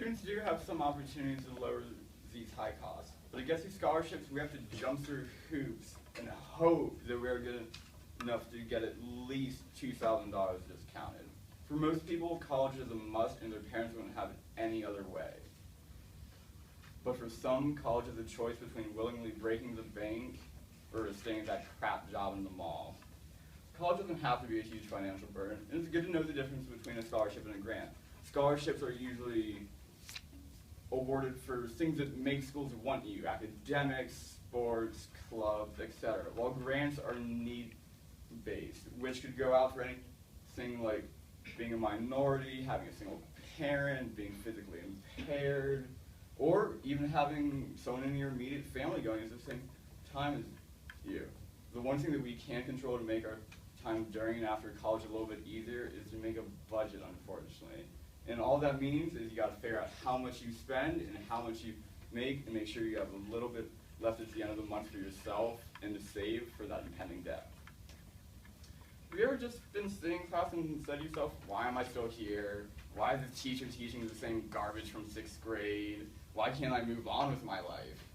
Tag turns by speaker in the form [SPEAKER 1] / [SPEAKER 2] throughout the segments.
[SPEAKER 1] Students do have some opportunities to lower these high costs, but to get through scholarships, we have to jump through hoops and hope that we're good enough to get at least $2,000 discounted. For most people, college is a must and their parents wouldn't have it any other way. But for some, college is a choice between willingly breaking the bank or staying at that crap job in the mall. College doesn't have to be a huge financial burden, and it's good to know the difference between a scholarship and a grant. Scholarships are usually awarded for things that make schools want you, academics, sports, clubs, etc., while grants are need-based, which could go out for anything like being a minority, having a single parent, being physically impaired, or even having someone in your immediate family going at the same time as you. The one thing that we can control to make our time during and after college a little bit easier is to make a budget, unfortunately. And all that means is you got to figure out how much you spend and how much you make and make sure you have a little bit left at the end of the month for yourself and to save for that impending debt. Have you ever just been sitting in class and said to yourself, why am I still here? Why is the teacher teaching the same garbage from 6th grade? Why can't I move on with my life?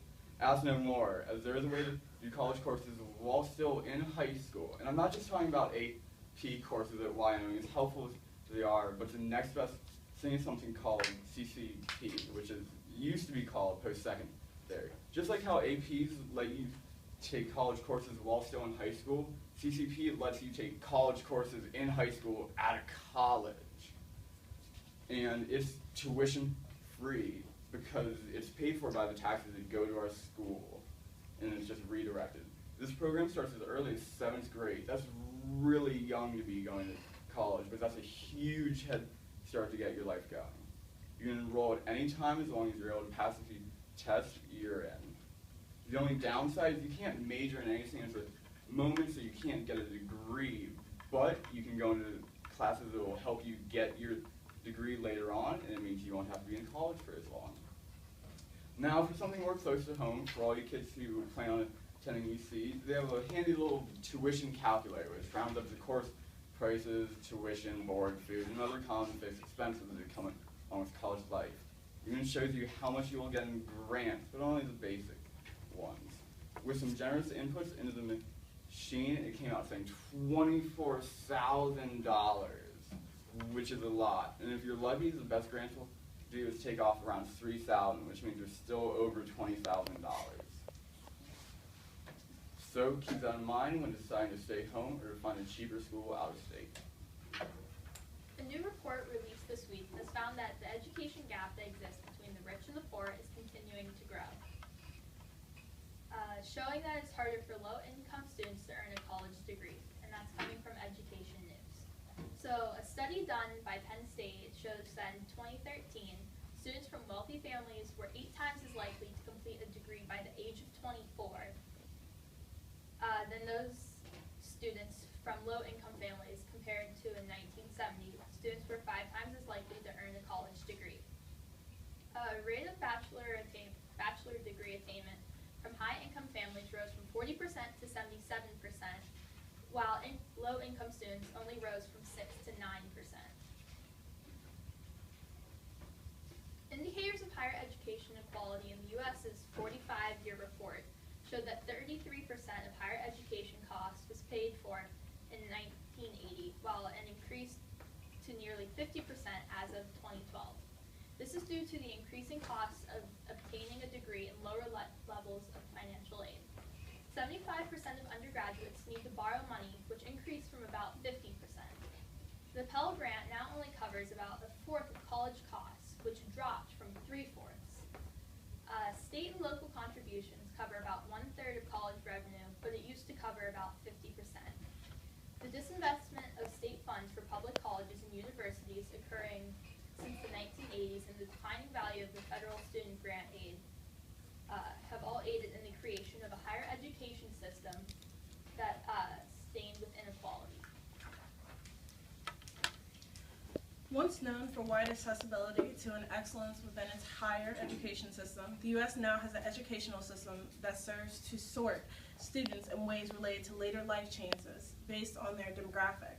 [SPEAKER 1] Ask no more, as there is a way to do college courses while still in high school. And I'm not just talking about AP courses at Wyoming, as helpful as they are, but the next best thing is something called CCP, which used to be called post-secondary. Just like how APs let you take college courses while still in high school, CCP lets you take college courses in high school at a college. And it's tuition free because it's paid for by the taxes that go to our school, and it's just redirected. This program starts as early as 7th grade. That's really young to be going to college, but that's a huge head start to get your life going. You can enroll at any time as long as you're able to pass the test you're in. The only downside is you can't major in anything at the moment, so you can't get a degree, but you can go into classes that will help you get your degree later on, and it means you won't have to be in college for as long. Now, for something more close to home, for all you kids who plan on attending UC, they have a handy little tuition calculator which rounds up the course prices, tuition, board, food, and other common fixed expenses that come along with college life. It even shows you how much you will get in grants, but only the basic ones. With some generous inputs into the machine, it came out saying $24,000, which is a lot. And if you're lucky, the best grants will do is take off around $3,000, which means you're still over $20,000. So keep that in mind when deciding to stay home or to find a cheaper school out of state.
[SPEAKER 2] A new report released this week has found that the education gap that exists between the rich and the poor is continuing to grow, showing that it's harder for low-income students to earn a college degree, and that's coming from Education News. So a study done by Penn State shows that in 2013, students from wealthy families were 8 times as likely to complete a degree by the age of 24 than those students from low-income families compared to in 1970. Students were 5 times as likely to earn a college degree. Rate of bachelor degree attainment from high-income families rose from 40% to 77%, while low-income students only rose from 6 to 9%. Indicators of higher education equality in the U.S.'s 45-year report showed that 33% of higher education costs was paid for in 1980, while it increased to nearly 50% as of 2012. This is due to the increasing costs of obtaining a degree and lower levels of financial aid. 75% of undergraduates need to borrow money, which increased from about 50%. The Pell Grant now only covers about 1/4 of college costs, which dropped from 3/4. State and local contributions cover about 1/3 of college revenue, but it used to cover about 50%. The disinvestment of state funds for public colleges and universities occurring since the 1980s and the declining value of the federal student grant aid have all aided in the creation of a higher education system that stained with inequality.
[SPEAKER 3] Once known for wide accessibility to and excellence within its higher education system, the U.S. now has an educational system that serves to sort students in ways related to later life changes based on their demographic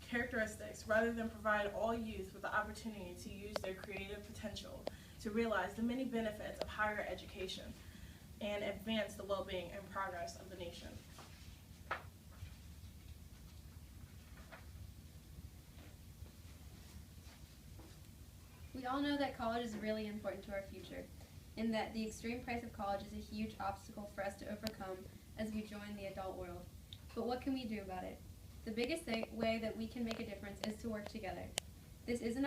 [SPEAKER 3] characteristics, rather than provide all youth with the opportunity to use their their creative potential to realize the many benefits of higher education and advance the well-being and progress of the nation.
[SPEAKER 4] We all know that college is really important to our future, and that the extreme price of college is a huge obstacle for us to overcome as we join the adult world. But what can we do about it? The biggest way that we can make a difference is to work together. This isn't